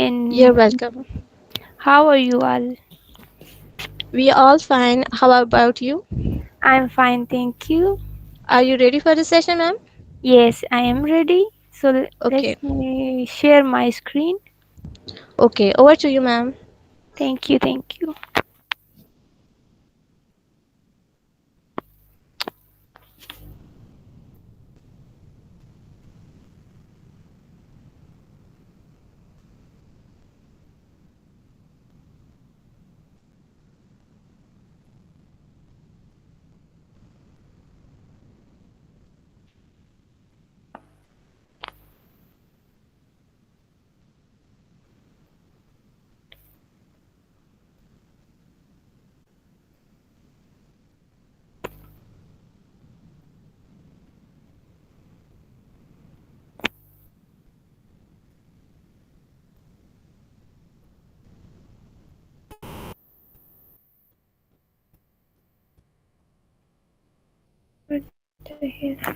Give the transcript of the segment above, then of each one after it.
You're And welcome. how are you all? We all fine. How about you? I'm fine, thank you. Are you ready for the session, ma'am? Yes, I am ready. So let Okay. me share my screen. Okay, over to you, ma'am. Thank you, thank you. What the hell?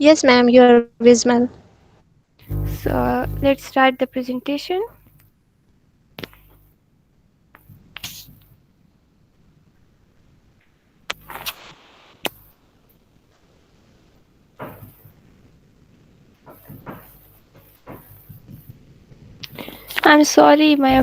Yes, ma'am, you are visible. So let's start the presentation. I'm sorry, my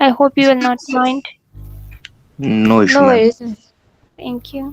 I hope you will not mind. No issue, No ma'am. worries. Thank you.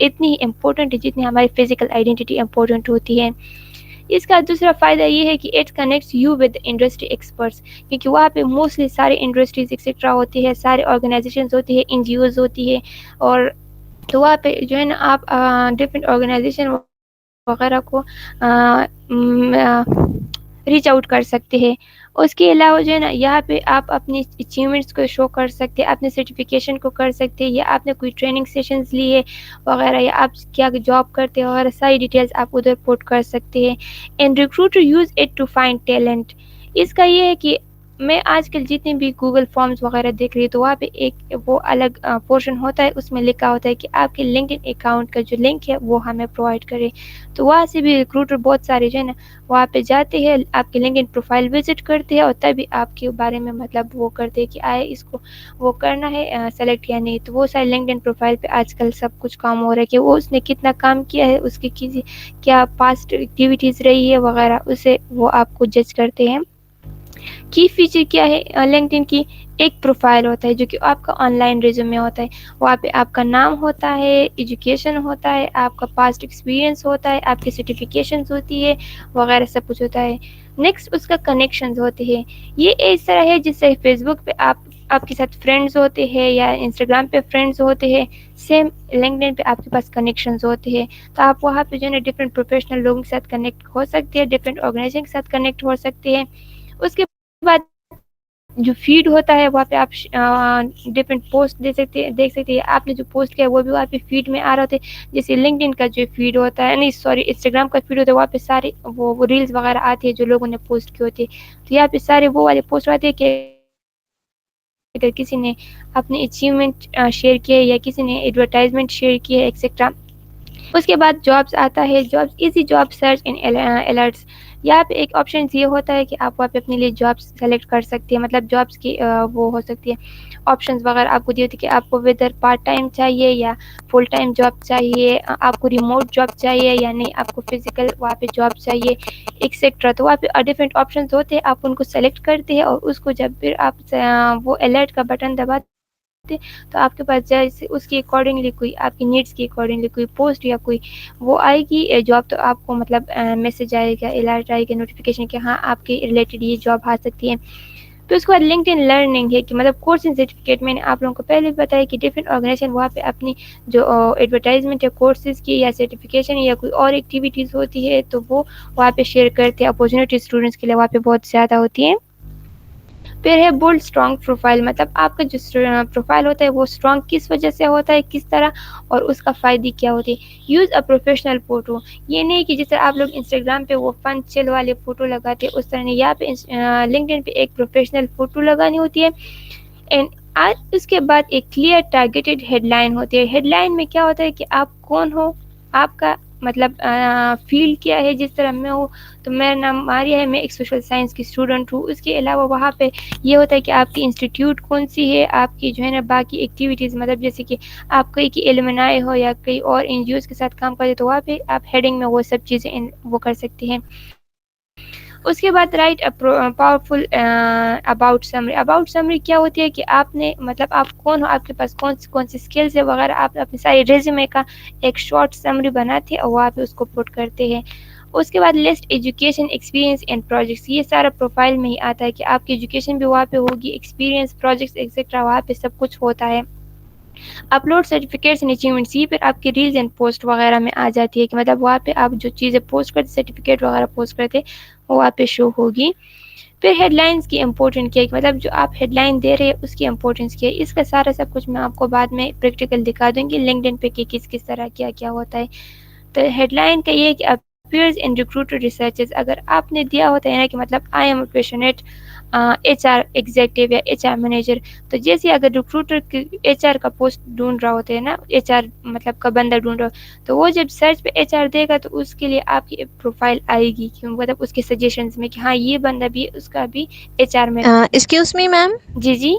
اتنی ہی important ہے جتنی ہماری physical identity important ہوتی ہے. اس کا دوسرا فائدہ یہ ہے کہ it connects you with industry experts, کیونکہ وہاں پہ موسٹلی سارے انڈسٹریز ایکسیٹرا ہوتی ہے، سارے آرگنائزیشنز ہوتی ہے، این جی اوز ہوتی ہے، اور تو وہاں پہ جو ہے نا آپ ڈفرینٹ آرگنائزیشن وغیرہ کو ریچ آؤٹ کر سکتے ہیں. اس کے علاوہ جو ہے نا یہاں پہ آپ اپنی اچیومنٹس کو شو کر سکتے ہیں، اپنے سرٹیفکیشن کو کر سکتے ہیں، یا آپ نے کوئی ٹریننگ سیشنز لیے وغیرہ، یا آپ کیا جاب کرتے ہیں وغیرہ، ساری ڈیٹیلز آپ ادھر پوٹ کر سکتے ہیں. And recruiter use it to find talent. اس کا یہ ہے کہ میں آج کل جتنے بھی گوگل فارمز وغیرہ دیکھ رہی ہوں تو وہاں پہ ایک وہ الگ پورشن ہوتا ہے، اس میں لکھا ہوتا ہے کہ آپ کے لنکڈ اکاؤنٹ کا جو لنک ہے وہ ہمیں پرووائڈ کرے. تو وہاں سے بھی ریکروٹر بہت سارے جو ہے نا وہاں پہ جاتے ہیں، آپ کے لنکڈ پروفائل وزٹ کرتے ہیں، اور تبھی آپ کے بارے میں مطلب وہ کرتے ہیں کہ آئے اس کو وہ کرنا ہے سلیکٹ یا نہیں. تو وہ سارے لنکڈ پروفائل پہ آج کل سب کچھ کام ہو رہا ہے کہ وہ اس نے کتنا کام کیا ہے، اس کی کیا پاسٹ ایکٹیویٹیز رہی ہے وغیرہ، اسے وہ آپ کو جج کرتے ہیں. کی فیچر کیا ہے لنکڈن کی؟ ایک پروفائل ہوتا ہے جو کہ آپ کا آن لائن ریزیومے ہوتا ہے. وہاں پہ آپ کا نام ہوتا ہے، ایجوکیشن ہوتا ہے، آپ کا پاسٹ ایکسپیرینس ہوتا ہے، آپ کی سرٹیفکیشنز ہوتی ہے وغیرہ سب کچھ ہوتا ہے. نیکسٹ اس کا کنیکشنز ہوتے ہیں. یہ اس طرح ہے جس سے فیس بک پہ آپ کے ساتھ فرینڈز ہوتے ہیں یا انسٹاگرام پہ فرینڈز ہوتے ہیں، سیم لنکڈن پہ آپ کے پاس کنیکشنز ہوتے ہیں. تو آپ وہاں پہ جو ہے نا ڈفرینٹ پروفیشنل لوگوں کے ساتھ کنیکٹ ہو سکتے ہیں، ڈفرینٹ آرگنائزیشن کے ساتھ کنیکٹ ہو سکتے ہیں. اس کے بعد جو فیڈ ہوتا ہے وہاں پہ آپ ڈفرینٹ پوسٹ دیکھ سکتے ہیں. آپ نے جو پوسٹ کیا ہے وہ بھی وہاں پہ فیڈ میں آ رہا ہوتے ہیں. جیسے لنکڈن کا جو فیڈ ہوتا ہے، نہیں سوری انسٹاگرام کا فیڈ ہوتا ہے، وہاں پہ سارے وہ ریلز وغیرہ آتی ہے جو لوگوں نے پوسٹ کی ہوتی ہے. تو یہاں پہ سارے وہ والے پوسٹ آتے ہیں کہ اگر کسی نے اپنی اچیومنٹ شیئر کی ہے یا کسی نے ایڈورٹائزمنٹ شیئر کی ہے ایکسیٹرا. اس کے بعد جابس آتا ہے، جابس ایزی جاب سرچ ان الرٹس. یہاں پہ ایک آپشن یہ ہوتا ہے کہ آپ وہاں پہ اپنے لیے جابس سلیکٹ کر سکتے ہیں، مطلب جابس کی وہ ہو سکتی ہے آپشنز وغیرہ آپ کو دی ہوتی ہے کہ آپ کو ویدر پارٹ ٹائم چاہیے یا فل ٹائم جاب چاہیے، آپ کو ریموٹ جاب چاہیے یا نہیں، آپ کو فزیکل وہاں پہ جاب چاہیے ایکسیٹرا. تو وہاں پہ ڈفرینٹ آپشنز ہوتے ہیں، آپ ان کو سلیکٹ کرتے ہیں، اور اس کو جب پھر آپ وہ الرٹ کا بٹن دباتے تو آپ کے پاس جیسے اس کی اکارڈنگلی کوئی آپ کی نیڈس کی اکارڈنگلی کوئی پوسٹ یا کوئی وہ آئے گی جاب، تو آپ کو مطلب میسج آئے گا، الرٹ آئے گا، نوٹیفیکیشن کہ ہاں آپ کے ریلیٹڈ یہ جاب آ سکتی ہے. پھر اس کے بعد لنکڈ ان لرننگ ہے کہ مطلب کورس اینڈ سرٹیفکیٹ. میں نے آپ لوگوں کو پہلے بھی بتایا کہ ڈفرینٹ آرگنائزیشن وہاں پہ اپنی جو ایڈورٹائزمنٹ یا کورسز کی یا سرٹیفکیشن یا کوئی اور ایکٹیویٹیز ہوتی ہے تو وہ وہاں پہ شیئر کرتے ہیں. اپارچونیٹی اسٹوڈنٹس کے لیے وہاں پہ بہت زیادہ ہوتی ہیں. پھر ہے بولڈ اسٹرانگ پروفائل، مطلب آپ کا جو پروفائل ہوتا ہے وہ اسٹرانگ کس وجہ سے ہوتا ہے، کس طرح، اور اس کا فائدے کیا ہوتے ہیں. Use a professional photo. یہ نہیں کہ جیسے آپ لوگ انسٹاگرام پہ وہ فن چل والے فوٹو لگاتے ہیں اس طرح نہیں، یہاں پہ لنکڈن پہ ایک پروفیشنل فوٹو لگانی ہوتی ہے. اینڈ اس کے بعد ایک کلیئر ٹارگیٹڈ ہیڈ لائن ہوتی ہے. ہیڈ لائن میں کیا ہوتا ہے کہ آپ کون ہو، آپ کا مطلب فیلڈ کیا ہے. جس طرح میں ہوں تو میرا نام ماریہ ہے، میں ایک سوشل سائنس کی اسٹوڈنٹ ہوں. اس کے علاوہ وہاں پہ یہ ہوتا ہے کہ آپ کی انسٹیٹیوٹ کون سی ہے، آپ کی جو ہے نا باقی ایکٹیویٹیز، مطلب جیسے کہ آپ کئی کی ایلومنائی ہو یا کئی اور این جی اوز کے ساتھ کام کرتے تو وہاں پہ آپ ہیڈنگ میں وہ سب چیزیں وہ کر سکتے ہیں. اس کے بعد right powerful about summary. About summary کیا ہوتی ہے کہ آپ نے مطلب آپ کون ہو، آپ کے پاس کون سی اسکلز ہے وغیرہ، آپ اپنے سارے ریزیومے کا ایک شارٹ سمری بناتے ہیں اور وہاں پہ اس کو پٹ کرتے ہیں. اس کے بعد list education experience and projects. یہ سارا پروفائل میں ہی آتا ہے کہ آپ کی ایجوکیشن بھی وہاں پہ ہوگی، ایکسپیرینس، پروجیکٹس ایکسیٹرا وہاں پہ سب کچھ ہوتا ہے. Upload certificates and achievements. یہ پھر آپ کے ریلز اینڈ پوسٹ وغیرہ میں آ جاتی ہے کہ مطلب وہاں پہ آپ جو چیزیں پوسٹ کرتے، سرٹیفکیٹ وغیرہ پوسٹ کرتے وہ وہاں پہ شو ہوگی. پھر ہیڈ لائنس کی امپورٹنٹ کیا ہے، مطلب جو آپ ہیڈ لائن دے رہے ہیں اس کی امپورٹنس کیا ہے. اس کا سارا سب کچھ میں آپ کو بعد میں پریکٹیکل دکھا دوں گی لنکڈن پہ کہ کس طرح کیا ہوتا ہے. تو ہیڈ لائن کا یہ ہے کہ اپیئرز ان ریکروٹر ریسرچز. اگر آپ نے دیا ہوتا ہے نا کہ مطلب I am a passionate H R executive یا ایچ آر مینیجر، تو جیسے اگر ریکروٹر ایچ آر کا پوسٹ ڈھونڈ رہا ہوتا ہے نا، ایچ آر مطلب کا بندہ ڈھونڈ رہا ہو، تو وہ جب سرچ پہ ایچ آر دے گا تو اس کے لیے آپ کی پروفائل آئے گی کہ مطلب اس کے سجیشنز میں کہ ہاں یہ بندہ بھی اس کا بھی ایچ آر میں. Excuse me, ma'am. جی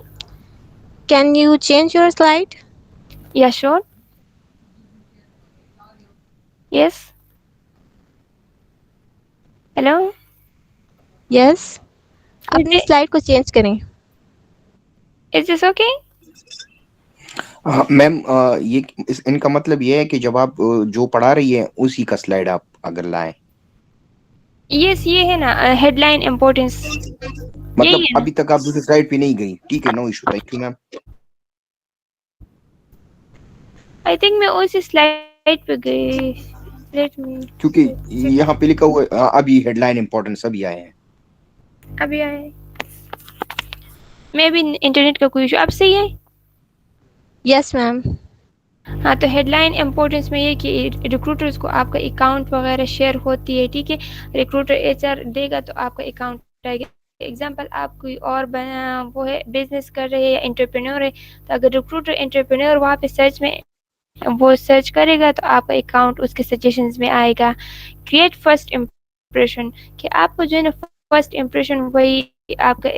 Can you change your slide? یا شور یس ہیلو. Yes. اپنی سلائڈ کو چینج کریں. Is this okay? میم یہ ان کا مطلب یہ ہے کہ جب آپ جو پڑھا رہی ہیں اسی کا سلائڈ آپ اگر لائیں. یس یہ ہے نا ہیڈ لائن امپورٹینس مطلب یہی ہے نا. ابھی تک آپ دوسری سلائڈ پہ نہیں گئی. ٹھیک ہے, no issue. Thank you ma'am. I think میں اسی سلائڈ پہ گئی. لیٹ می کیونکہ یہاں پہ لکھا ہوا ہے ابھی ہیڈ لائن امپورٹنس ابھی آئے ہیں. ابھی آئے میں بھی انٹرنیٹ کا کوئی ایشو. اب صحیح ہے. Yes, ma'am. ہاں تو ہیڈ لائن امپورٹینس میں یہ کہ ریکروٹرز کو آپ کا اکاؤنٹ وغیرہ شیئر ہوتی ہے. ٹھیک ہے, ریکروٹر ایچ آر دے گا تو آپ کا اکاؤنٹ آئے گا. ایگزامپل آپ کوئی اور وہ ہے بزنس کر رہے ہیں یا انٹرپرینور ہے, تو اگر ریکروٹر انٹرپرینور وہاں پہ سرچ میں وہ سرچ کرے گا تو آپ کا اکاؤنٹ اس کے سجیشنز میں آئے گا. کریٹ فرسٹ امپریشن, کہ آپ کو جو ہے نا فرسٹ امپریشن وہی آپ کا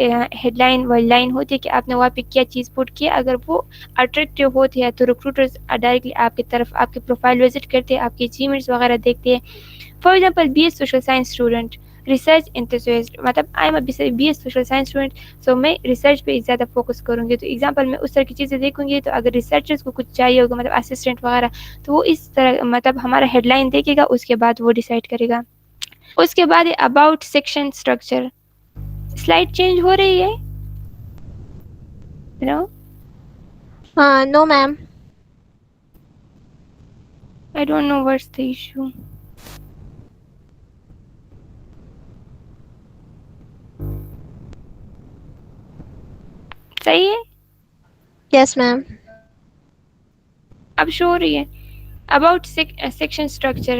ہیڈ لائن والی لائن ہوتی ہے کہ آپ نے وہاں پہ کیا چیز پٹ کیا. اگر وہ اٹریکٹیو ہوتی ہے تو ریکروٹرز ڈائریکٹلی آپ کی طرف آپ کی پروفائل وزٹ کرتے ہیں, آپ کی اچیومنٹس وغیرہ دیکھتے ہیں. For example B S social science student, research enthusiast, مطلب I am B S social science student, so میں ریسرچ پہ زیادہ فوکس کروں گی. تو ایگزامپل میں اس طرح کی چیزیں دیکھوں گی. تو اگر ریسرچرز کو کچھ چاہیے ہوگا مطلب اسسٹنٹ وغیرہ, تو وہ اس طرح مطلب ہمارا ہیڈ لائن دیکھے گا, اس کے بعد وہ ڈیسائیڈ کرے گا. اس کے بعد about section structure. Slide change ہو رہی ہے. Hello, No, ma'am. I don't know what's the issue. صحیح ہے. Yes, ma'am. اب شو ہو رہی ہے. About section structure.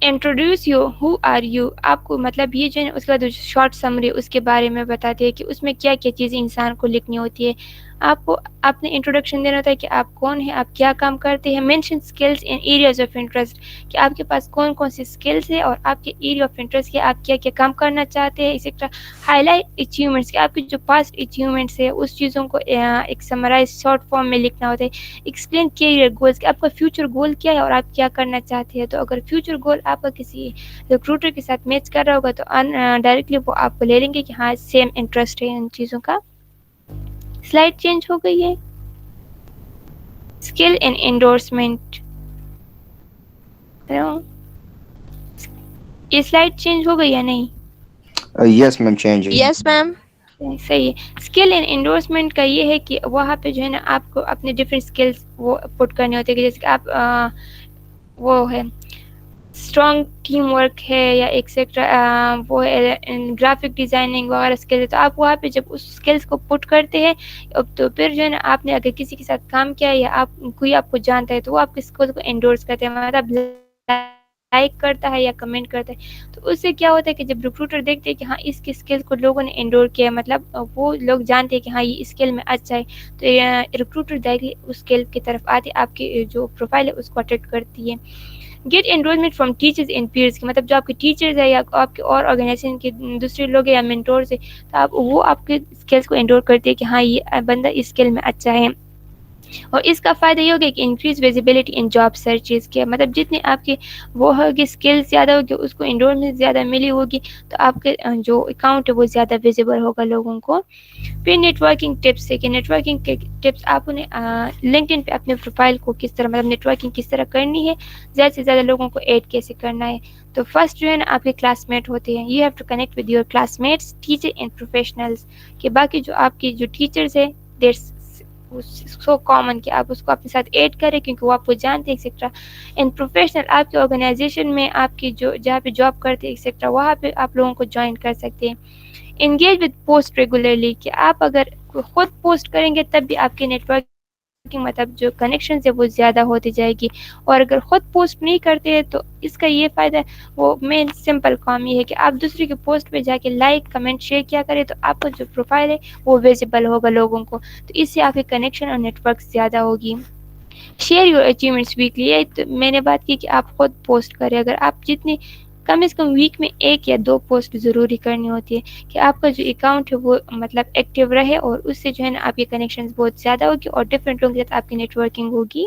Introduce you, who are you. آپ کو مطلب یہ جو ہے اس کے بعد شارٹ سمری اس کے بارے میں بتاتے ہیں کہ اس میں کیا کیا چیزیں انسان کو لکھنی ہوتی ہے. آپ کو اپنے انٹروڈکشن دینا ہوتا ہے کہ آپ کون ہیں, آپ کیا کام کرتے ہیں. Mention skills in areas of interest, کہ آپ کے پاس کون کون سی اسکلز ہے اور آپ کے ایریا آف انٹرسٹ کیا, آپ کیا کیا کام کرنا چاہتے ہیں ایکسیکٹرا. ہائی لائٹ اچیومنٹس, کہ آپ کی جو پاسٹ اچیومنٹس ہے اس چیزوں کو ایک سمرائز شارٹ فارم میں لکھنا ہوتا ہے. ایکسپلین کیریئر گولز, کہ آپ کا فیوچر گول کیا ہے اور آپ کیا کرنا چاہتے ہیں. تو اگر فیوچر گول آپ کا کسی ریکروٹر کے ساتھ میچ کر رہا ہوگا تو ڈائریکٹلی وہ آپ کو لے لیں گے کہ ہاں سیم انٹرسٹ ہے ان چیزوں کا. سلائڈ چینج ہو گئی ہے. Skill and endorsement. یہ سلائڈ چینج ہو گئی یا نہیں؟ یس میم, چینج ہے. Yes, ma'am. صحیح ہے. اسکل اینڈ انڈورسمنٹ کا یہ ہے کہ وہاں پہ جو ہے نا آپ کو اپنے ڈفرینٹ اسکلس وہ پٹ کرنے ہوتے ہیں, کہ جیسے کہ آپ وہ ہے اسٹرانگ ٹیم ورک ہے یا ایکسیکٹرا وہ ہے گرافک ڈیزائننگ وغیرہ اسکل ہے. تو آپ وہاں پہ جب اس اسکلس کو پٹ کرتے ہیں تو پھر جو ہے نا آپ نے اگر کسی کے ساتھ کام کیا یا آپ کوئی آپ کو جانتا ہے تو وہ آپ کے اسکل کو انڈورس کرتے ہیں, مطلب لائک کرتا ہے یا کمنٹ کرتا ہے. تو اس سے کیا ہوتا ہے کہ جب ریکروٹر دیکھتے ہیں کہ ہاں اس کے اسکل کو لوگوں نے انڈور کیا, مطلب وہ لوگ جانتے ہیں کہ ہاں یہ اسکل میں اچھا ہے, تو ریکروٹر ڈائریکٹلی اس اسکل کی طرف آتے, آپ کی جو پروفائل ہے اس کو اٹریکٹ کرتی ہے. Get enrolment from teachers and peers, کی مطلب جو آپ کے ٹیچرز ہے یا آپ کے اور آرگنائزیشن کے دوسرے لوگ ہیں یا مینٹورز ہیں, تو آپ وہ آپ کے اسکلس کو انڈور کرتے ہیں کہ ہاں یہ بندہ اس اسکل میں اچھا ہے. اور اس کا فائدہ یہ ہوگا کہ انکریز ویزیبلٹی ان جاب سرچز کے, مطلب جتنے آپ کی وہ ہوگی اسکلز زیادہ ہوگی اس کو انڈورمنٹ زیادہ ملی ہوگی, تو آپ کے جو اکاؤنٹ ہے وہ زیادہ ویزیبل ہوگا لوگوں کو. پھر نیٹ ورکنگ ٹپس ہے, کہ نیٹ ورکنگ کے ٹپس آپ انہیں لنکڈ ان پہ اپنے پروفائل کو کس طرح مطلب نیٹ ورکنگ کس طرح کرنی ہے, زیادہ سے زیادہ لوگوں کو ایڈ کیسے کرنا ہے. تو فرسٹ جو ہے نا آپ کے کلاس میٹ ہوتے ہیں, you have to connect with your classmates, teacher and professionals, کہ باقی جو آپ کی جو ٹیچرز ہیں دیر سو کامن کہ آپ اس کو اپنے ساتھ ایڈ کریں کیونکہ وہ آپ کو جانتے ہیں ایکسیکٹرا. اینڈ پروفیشنل, آپ کے آرگنائزیشن میں آپ کی جو جہاں پہ جاب کرتے ہیں ایکسیکٹرا وہاں پہ آپ لوگوں کو جوائن کر سکتے ہیں. انگیج وتھ پوسٹ ریگولرلی, کہ آپ اگر خود پوسٹ کریں گے تب بھی آپ کے نیٹ ورک مطلب جو کنیکشنز ہے وہ زیادہ ہوتی جائے گی, اور اگر خود پوسٹ نہیں کرتے ہیں تو اس کا یہ فائدہ وہ مین سمپل کام یہ ہے کہ آپ دوسرے کے پوسٹ پہ جا کے لائک کمنٹ شیئر کیا کریں, تو آپ کا جو پروفائل ہے وہ ویزیبل ہوگا لوگوں کو, تو اس سے آپ کے کنیکشن اور نیٹ ورک زیادہ ہوگی. شیئر یور اچیومنٹس ویکلی, یہ تو میں نے بات کی کہ آپ خود پوسٹ کریں, اگر آپ جتنی کم از کم ویک میں 1 یا 2 پوسٹ ضروری کرنی ہوتی ہے کہ آپ کا جو اکاؤنٹ ہے وہ مطلب ایکٹیو رہے, اور اس سے جو ہے نا آپ کے کنیکشنز بہت زیادہ ہوگی اور ڈفرینٹ لوگوں کے ساتھ آپ کی نیٹ ورکنگ ہوگی.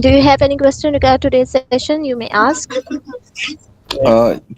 Do you have any question regarding today's session? You may ask.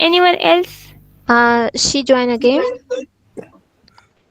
Anyone else? She joined again.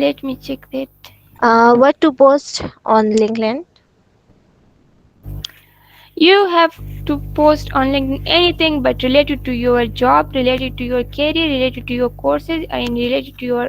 Let me check that. What to post on LinkedIn? You have to post on LinkedIn anything but related to your job, related to your career, related to your courses and related to your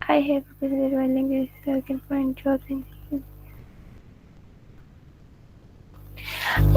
I have visited one language so I can find jobs in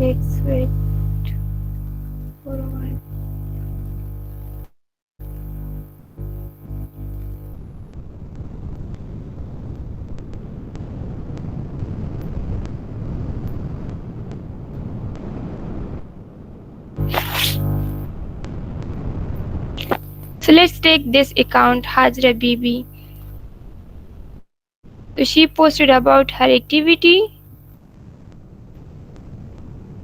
Let's wait for a while. So let's take this account, Hajra Bibi. So she posted about her activity.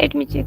Let me check.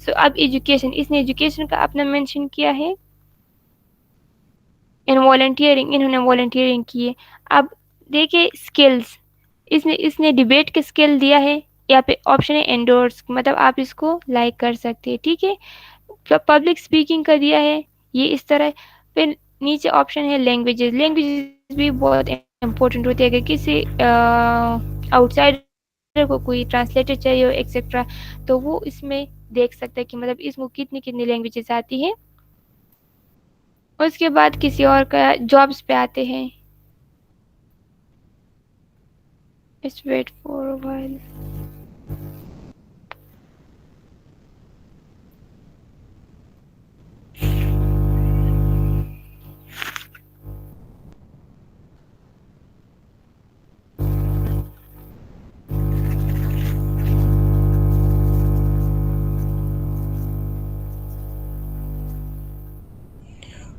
سو اب education, اس نے education کا اپنا mention کیا ہے. ان volunteering, انہوں نے volunteering کی ہے. اب دیکھیں اسکلز، اس نے ڈبیٹ کے اسکل دیا ہے. یا پہ آپشن ہے انڈورس، مطلب آپ اس کو لائک کر سکتے ہیں. ٹھیک ہے. پبلک اسپیکنگ کا دیا ہے یہ اس طرح. پھر نیچے آپشن ہے لینگویجز. لینگویجز بھی بہت امپورٹنٹ ہوتی ہے. اگر کسی آؤٹ سائڈر کو کوئی ٹرانسلیٹر چاہیے ہو ایکسیٹرا، تو وہ اس میں دیکھ سکتا ہے کہ مطلب اس کو کتنی لینگویجز آتی ہیں. اس کے بعد کسی اور کا جابس پہ آتے ہیں. Just wait for a while.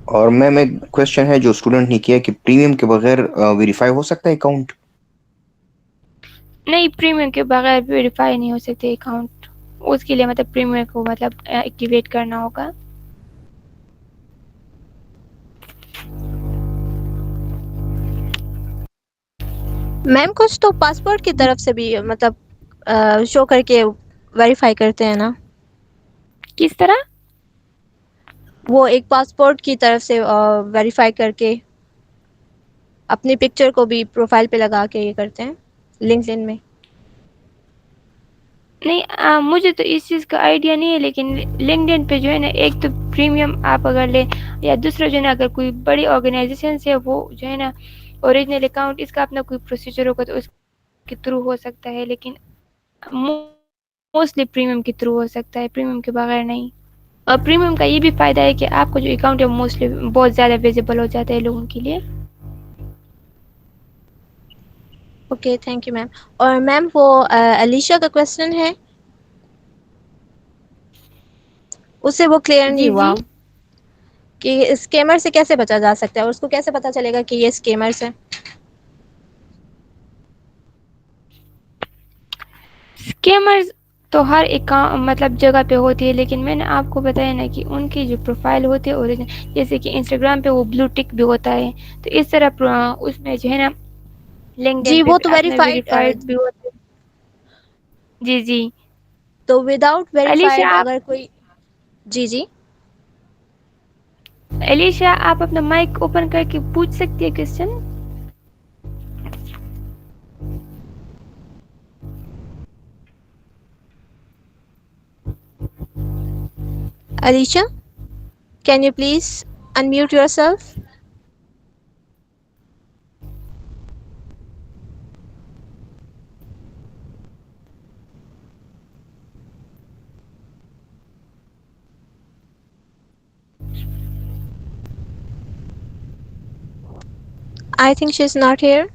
اور میم ایک کوشچن ہے جو اسٹوڈنٹ نے کیا کہ پریمیم کے بغیر ویریفائی ہو سکتا ہے اکاؤنٹ؟ نہیں، پریمیم کے بغیر ویریفائی نہیں ہو سکتے اکاؤنٹ. اس کے لیے مطلب پریمیم کو مطلب ایکٹیویٹ کرنا ہوگا. میم کچھ تو پاسپورٹ کی طرف سے بھی مطلب شو کر کے ویریفائی کرتے ہیں نا. کس طرح؟ وہ ایک پاسپورٹ کی طرف سے ویریفائی کر کے اپنی پکچر کو بھی پروفائل پہ لگا کے یہ کرتے ہیں لنکڈ ان میں. نہیں، مجھے تو اس چیز کا آئیڈیا نہیں ہے. لیکن لنکڈ ان پہ جو ہے نا، ایک تو پریمیم آپ اگر لیں، یا دوسرا جو ہے نا اگر کوئی بڑی آرگنائزیشن سے وہ جو ہے نا اوریجنل اکاؤنٹ، اس کا اپنا کوئی پروسیجر ہوگا تو اس کے تھرو ہو سکتا ہے. لیکن موسٹلی پریمیم کے تھرو ہو سکتا ہے، پریمیم کے بغیر نہیں. اور پریمیم کا یہ بھی فائدہ ہے کہ آپ کا جو اکاؤنٹ ہے موسٹلی بہت زیادہ ویزیبل ہو جاتا ہے لوگوں کے لیے. Okay, thank you ma'am. اور میم وہ علیشا کا کویسچن ہے، اسے وہ کلیئر نہیں جی ہوا جی. کہ اسکیمر سے کیسے بچا جا سکتا ہے اور اس کو کیسے پتا چلے گا کہ یہ اسکیمرز ہیں. اسکیمرز تو ہر ایک مطلب جگہ پہ ہوتی ہے. لیکن میں نے آپ کو بتایا نا کہ ان کی جو پروفائل ہوتی ہے اوریجنل، جیسے کہ انسٹاگرام پہ وہ بلو ٹک بھی ہوتا ہے، تو اس طرح اس میں جو ہے نا لنکڈ ان جی پہ وہ بھی تو اپنا ویریفائڈ بھی ہوتا ہے. جی جی. تو وداؤٹ علیشا ویریفائڈ آپ اگر کوئی. جی جی. علیشا، آپ اپنا مائک اوپن کر کے پوچھ سکتی ہے question. Alisha, can you please unmute yourself? I think she's not here.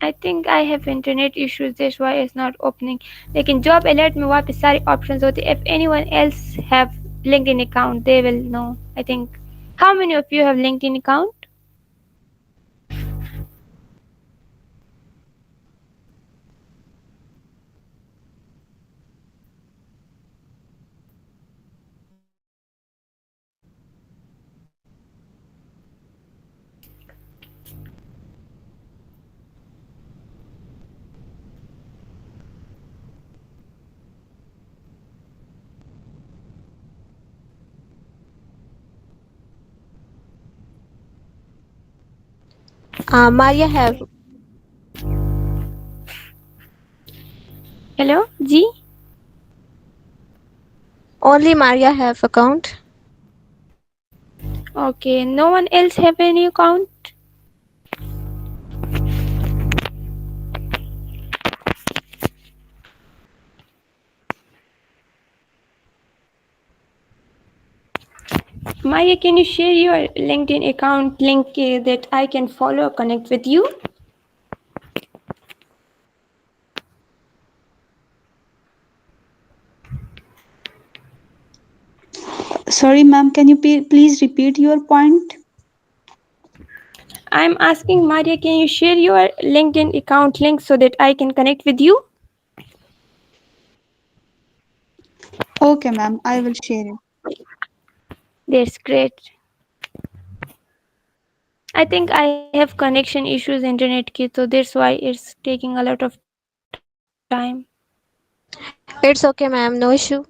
I think I have internet issues, that's why it's not opening. لیکن job alert میں وہاں پہ ساری options ہوتی ہے. If anyone else have LinkedIn account, they will know. I think. How many of you have LinkedIn account? Maria have. Hello? G. Only Maria have account. Okay. No one else have any account? Maya, can you share your LinkedIn account link that I can follow or connect with you? Sorry, ma'am, can you please repeat your point? I'm asking Maria, can you share your LinkedIn account link so that I can connect with you? Okay, ma'am. I will share it. That's great. I think I have connection issues internet ki, so that's why it's taking a lot of time. It's okay, ma'am. No issue.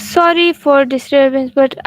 Sorry for disturbance, but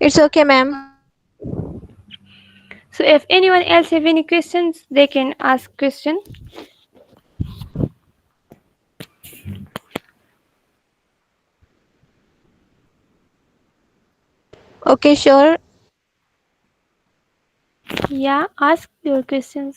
It's okay, ma'am. So if anyone else have any questions, they can ask question. Okay, sure. Yeah, ask your questions.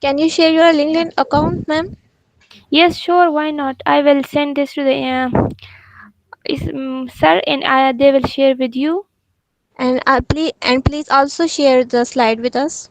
can you share your LinkedIn account, ma'am? Yes, sure, why not? I will send this to the sir, and they will share with you. And please also share the slide with us.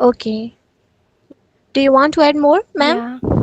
Okay. Do you want to add more, ma'am? Yeah.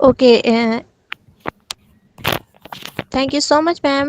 Okay. Thank you so much, ma'am,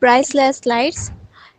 priceless slides.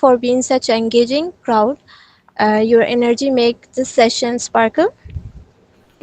for being such an engaging crowd. Your energy makes this session sparkle.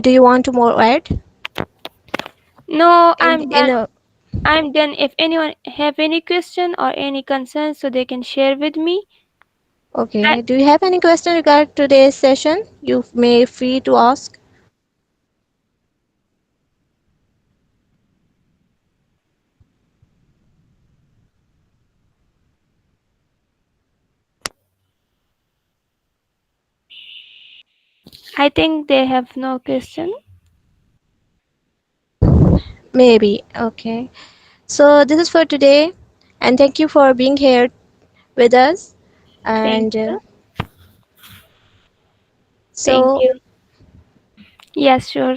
Do you want to more add? No, In I'm in done. a I'm done. If anyone have any question or any concern, so they can share with me. I, Okay. Do you have any question regarding today's session? You may free to ask. I think they have no question. Maybe. Okay. So this is for today, and thank you for being here with us. Thank And you. Thank so you. Yes, sure.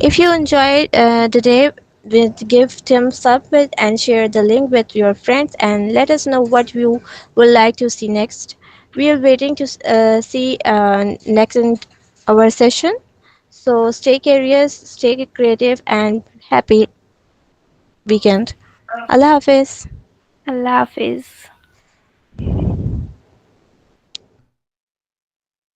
if you enjoyed the day, give thumbs up with and share the link with your friends and let us know what you would like to see next. We are waiting to see next in our session. So stay curious, stay creative, and happy weekend. Allah Hafiz. Allah Hafiz.